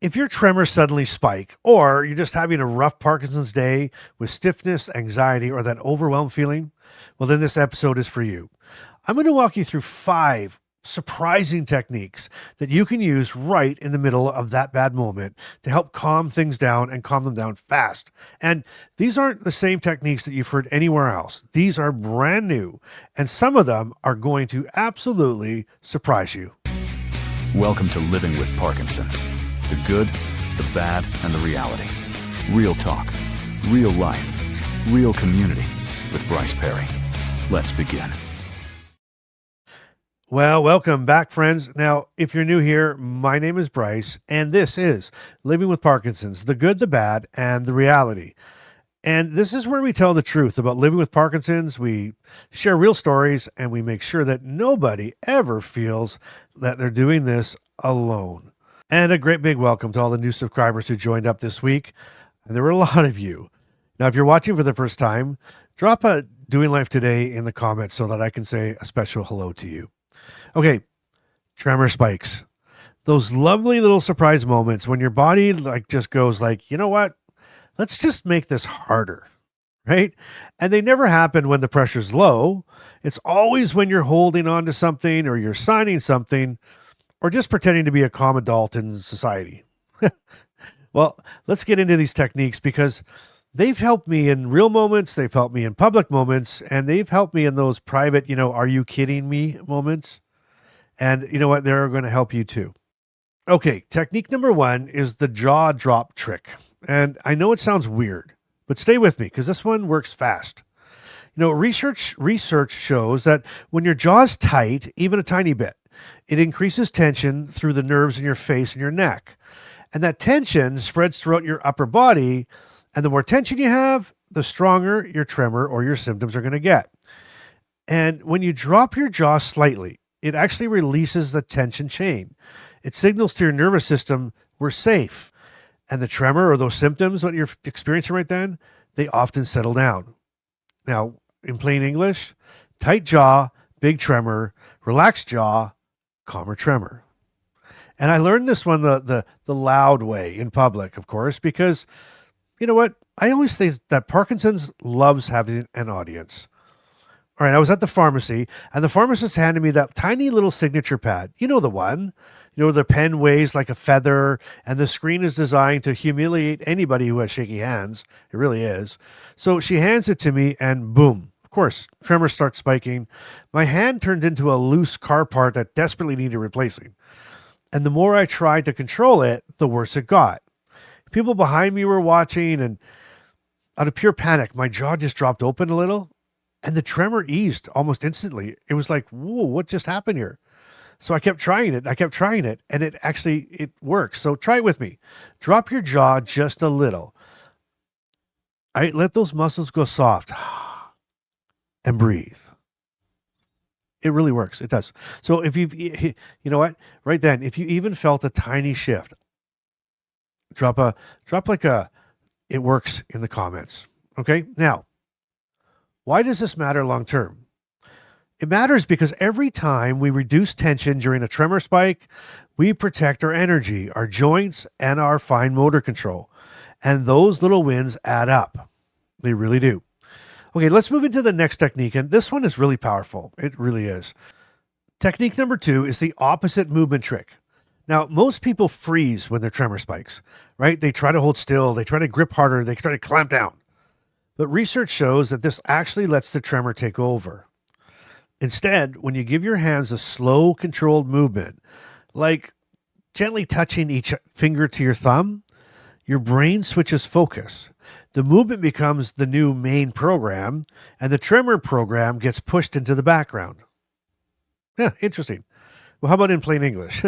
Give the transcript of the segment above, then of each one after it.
If your tremors suddenly spike, or you're just having a rough Parkinson's day with stiffness, anxiety, or that overwhelmed feeling, well, then this episode is for you. I'm going to walk you through 5 surprising techniques that you can use right in the middle of that bad moment to help calm things down and calm them down fast. And these aren't the same techniques that you've heard anywhere else. These are brand new, and some of them are going to absolutely surprise you. Welcome to Living with Parkinson's. The good, the bad, and the reality. Real talk, real life, real community with Bryce Perry. Let's begin. Well, welcome back, friends. Now, if you're new here, my name is Bryce, and this is Living with Parkinson's, the good, the bad, and the reality. And this is where we tell the truth about living with Parkinson's. We share real stories, and we make sure that nobody ever feels that they're doing this alone. And a great big welcome to all the new subscribers who joined up this week. And there were a lot of you. Now, if you're watching for the first time, drop a "Doing Life Today" in the comments so that I can say a special hello to you. Okay, tremor spikes. Those lovely little surprise moments when your body just goes you know what? Let's just make this harder, right? And they never happen when the pressure's low. It's always when you're holding on to something or you're signing something or just pretending to be a calm adult in society. Well, let's get into these techniques because they've helped me in real moments, they've helped me in public moments, and they've helped me in those private, are you kidding me moments? And you know what? They're going to help you too. Okay, technique number 1 is the jaw drop trick. And I know it sounds weird, but stay with me because this one works fast. Research shows that when your jaw's tight, even a tiny bit, it increases tension through the nerves in your face and your neck. And that tension spreads throughout your upper body. And the more tension you have, the stronger your tremor or your symptoms are going to get. And when you drop your jaw slightly, it actually releases the tension chain. It signals to your nervous system, we're safe. And the tremor or those symptoms, what you're experiencing right then, they often settle down. Now, in plain English, tight jaw, big tremor, relaxed jaw, calmer tremor. And I learned this one the loud way in public, of course, because you know what? I always say that Parkinson's loves having an audience. All right, I was at the pharmacy, and the pharmacist handed me that tiny little signature pad. You know the one. The pen weighs like a feather, and the screen is designed to humiliate anybody who has shaky hands. It really is. So she hands it to me, and boom. Of course, tremors start spiking. My hand turned into a loose car part that desperately needed replacing. And the more I tried to control it, the worse it got. People behind me were watching, and out of pure panic, my jaw just dropped open a little, and the tremor eased almost instantly. It was like, whoa, what just happened here? So I kept trying it. And it works. So try it with me. Drop your jaw just a little. All right, let those muscles go soft and breathe. It really works. It does. So if you know what, right then, if you even felt a tiny shift, it works in the comments. Okay. Now, why does this matter long term? It matters because every time we reduce tension during a tremor spike, we protect our energy, our joints, and our fine motor control. And those little wins add up. They really do. Okay, let's move into the next technique. And this one is really powerful. It really is. Technique number 2 is the opposite movement trick. Now, most people freeze when their tremor spikes, right? They try to hold still. They try to grip harder. They try to clamp down. But research shows that this actually lets the tremor take over. Instead, when you give your hands a slow, controlled movement, like gently touching each finger to your thumb, your brain switches focus. The movement becomes the new main program, and the tremor program gets pushed into the background. Yeah, interesting. Well, how about in plain English?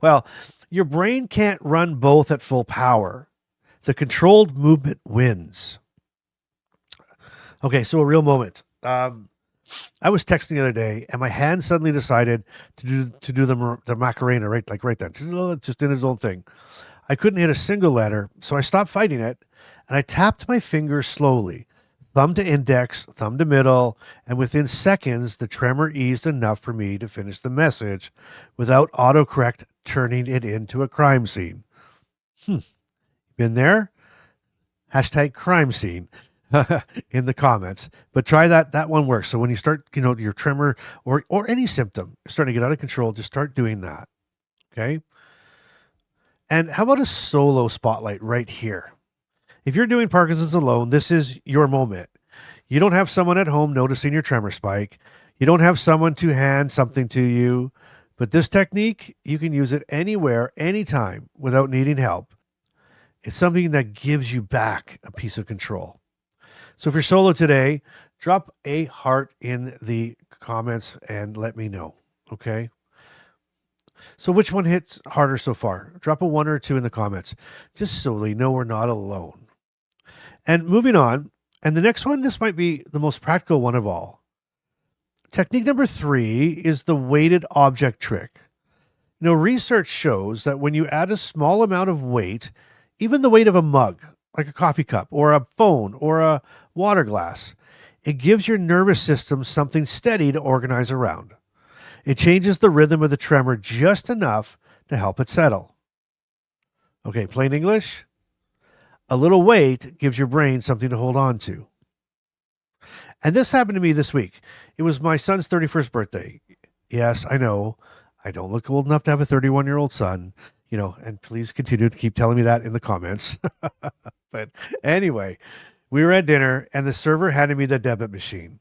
Well, your brain can't run both at full power. The controlled movement wins. Okay, so a real moment. I was texting the other day, and my hand suddenly decided to do the Macarena right then. Just did its own thing. I couldn't hit a single letter, so I stopped fighting it, and I tapped my fingers slowly, thumb to index, thumb to middle, and within seconds, the tremor eased enough for me to finish the message without autocorrect turning it into a crime scene. Been there? Hashtag crime scene in the comments. But try that. That one works. So when you start, your tremor or any symptom starting to get out of control, just start doing that. Okay. And how about a solo spotlight right here? If you're doing Parkinson's alone, this is your moment. You don't have someone at home noticing your tremor spike. You don't have someone to hand something to you. But this technique, you can use it anywhere, anytime without needing help. It's something that gives you back a piece of control. So if you're solo today, drop a heart in the comments and let me know. Okay. So which one hits harder so far? Drop a 1 or 2 in the comments, just so we know we're not alone. And moving on, and the next one, this might be the most practical one of all. Technique number 3 is the weighted object trick. Research shows that when you add a small amount of weight, even the weight of a mug, like a coffee cup or a phone or a water glass, it gives your nervous system something steady to organize around. It changes the rhythm of the tremor just enough to help it settle. Okay, plain English? A little weight gives your brain something to hold on to. And this happened to me this week. It was my son's 31st birthday. Yes, I know. I don't look old enough to have a 31-year-old son, and please continue to keep telling me that in the comments. But anyway, we were at dinner and the server handed me the debit machine.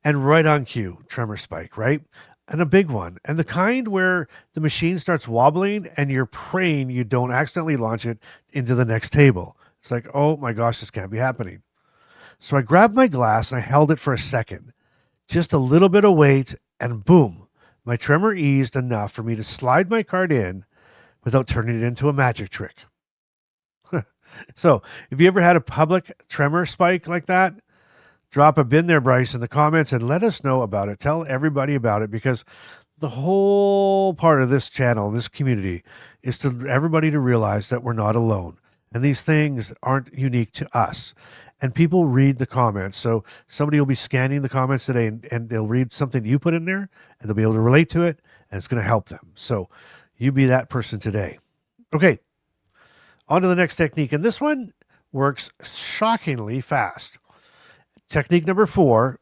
And right on cue, tremor spike, right? And a big one. And the kind where the machine starts wobbling and you're praying you don't accidentally launch it into the next table. It's like, oh my gosh, this can't be happening. So I grabbed my glass and I held it for a second. Just a little bit of weight and boom, my tremor eased enough for me to slide my card in without turning it into a magic trick. So if you ever had a public tremor spike like that, drop a "been there, Bryce" in the comments and let us know about it. Tell everybody about it, because the whole part of this channel, this community, is to everybody to realize that we're not alone. And these things aren't unique to us. And people read the comments. So somebody will be scanning the comments today and they'll read something you put in there and they'll be able to relate to it and it's going to help them. So you be that person today. Okay. On to the next technique. And this one works shockingly fast. Technique number 4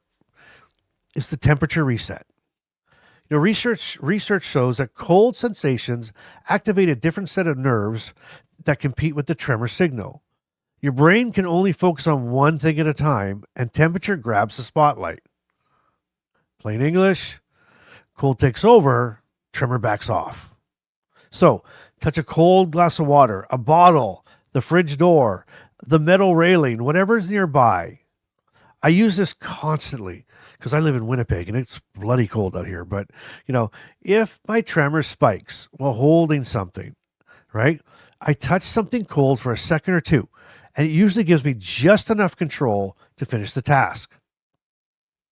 is the temperature reset. Research shows that cold sensations activate a different set of nerves that compete with the tremor signal. Your brain can only focus on one thing at a time, and temperature grabs the spotlight. Plain English, cold takes over, tremor backs off. So, touch a cold glass of water, a bottle, the fridge door, the metal railing, whatever's nearby. I use this constantly because I live in Winnipeg and it's bloody cold out here. But, if my tremor spikes while holding something, right, I touch something cold for a second or two, and it usually gives me just enough control to finish the task.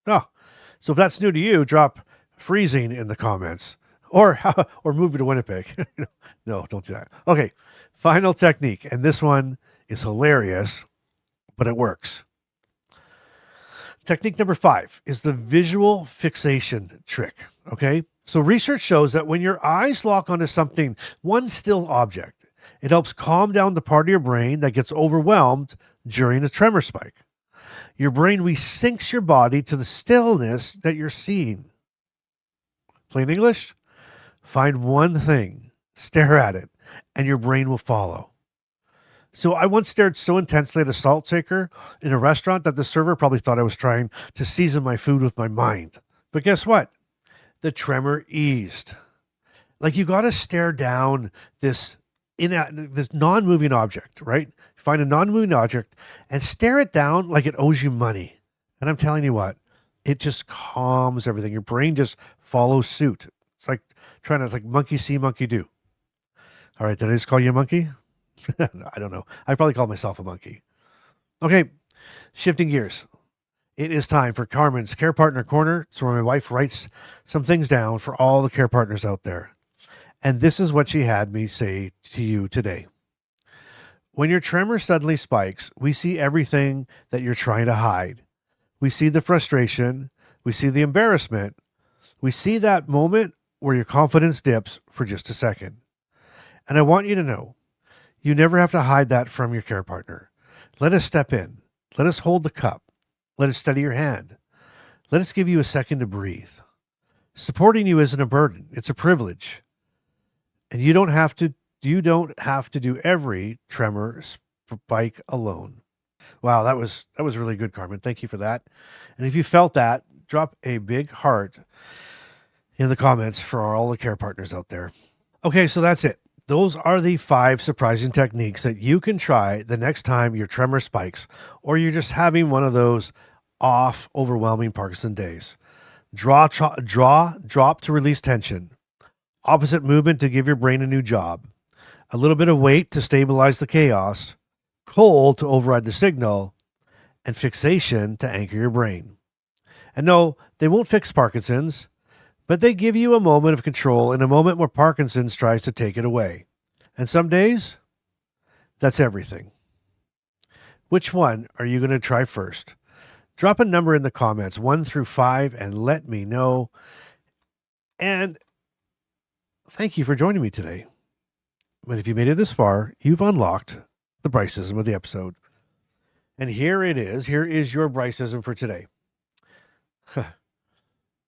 Oh, so if that's new to you, drop freezing in the comments or move to Winnipeg. No, don't do that. Okay, final technique. And this one is hilarious, but it works. Technique number 5 is the visual fixation trick. Okay, so research shows that when your eyes lock onto something, one still object, it helps calm down the part of your brain that gets overwhelmed during a tremor spike. Your brain resyncs your body to the stillness that you're seeing. Plain English? Find one thing, stare at it, and your brain will follow. So I once stared so intensely at a salt shaker in a restaurant that the server probably thought I was trying to season my food with my mind. But guess what? The tremor eased. Like, you got to stare down this non-moving object, right? Find a non-moving object and stare it down like it owes you money. And I'm telling you what, it just calms everything. Your brain just follows suit. It's like trying to monkey see, monkey do. All right, did I just call you a monkey? I don't know. I probably call myself a monkey. Okay, shifting gears. It is time for Carmen's Care Partner Corner. It's where my wife writes some things down for all the care partners out there. And this is what she had me say to you today. When your tremor suddenly spikes, we see everything that you're trying to hide. We see the frustration. We see the embarrassment. We see that moment where your confidence dips for just a second. And I want you to know, You never have to hide that from your care partner. Let us step in. Let us hold the cup. Let us steady your hand. Let us give you a second to breathe. Supporting you isn't a burden, it's a privilege. And you don't have to do every tremor spike alone. Wow, that was really good, Carmen. Thank you for that. And if you felt that, drop a big heart in the comments for all the care partners out there. Okay, so that's it. Those are the 5 surprising techniques that you can try the next time your tremor spikes or you're just having one of those off, overwhelming Parkinson days. Draw, drop to release tension. Opposite movement to give your brain a new job. A little bit of weight to stabilize the chaos. Cold to override the signal. And fixation to anchor your brain. And no, they won't fix Parkinson's, but they give you a moment of control in a moment where Parkinson's tries to take it away. And some days, that's everything. Which one are you going to try first? Drop a number in the comments, 1 through 5, and let me know. And thank you for joining me today. But if you made it this far, you've unlocked the Bryce-ism of the episode. And here it is. Here is your Bryce-ism for today.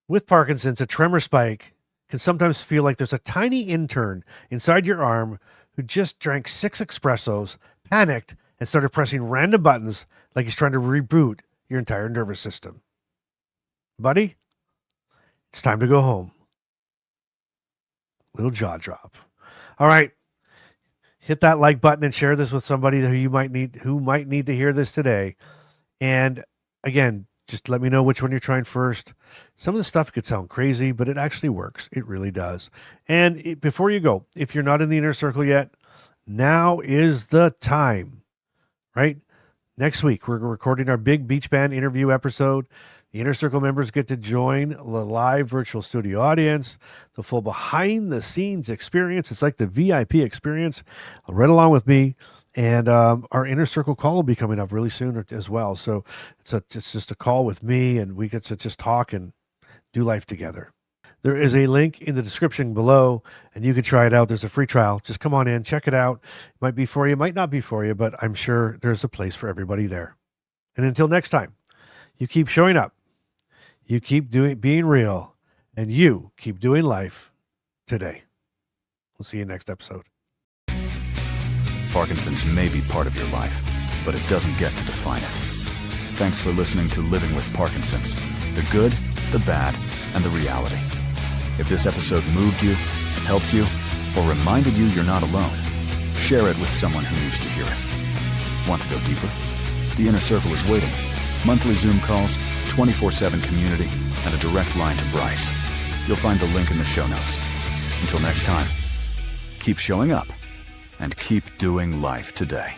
With Parkinson's, a tremor spike can sometimes feel like there's a tiny intern inside your arm who just drank 6 espressos, panicked, and started pressing random buttons like he's trying to reboot your entire nervous system. Buddy, it's time to go home. Little jaw drop. All right. Hit that like button and share this with somebody who might need to hear this today. And again, just let me know which one you're trying first. Some of the stuff could sound crazy, but it actually works. It really does. And before you go, if you're not in the inner circle yet, now is the time, right? Next week, we're recording our big beach band interview episode. The Inner Circle members get to join the live virtual studio audience, the full behind-the-scenes experience. It's like the VIP experience, right along with me. And our Inner Circle call will be coming up really soon as well. So it's just a call with me, and we get to just talk and do life together. There is a link in the description below, and you can try it out. There's a free trial. Just come on in, check it out. It might be for you, might not be for you, but I'm sure there's a place for everybody there. And until next time, you keep showing up, you keep being real, and you keep doing life today. We'll see you next episode. Parkinson's may be part of your life, but it doesn't get to define it. Thanks for listening to Living with Parkinson's, the good, the bad, and the reality. If this episode moved you, helped you, or reminded you you're not alone, share it with someone who needs to hear it. Want to go deeper? The Inner Circle is waiting. Monthly Zoom calls, 24/7 community, and a direct line to Bryce. You'll find the link in the show notes. Until next time, keep showing up and keep doing life today.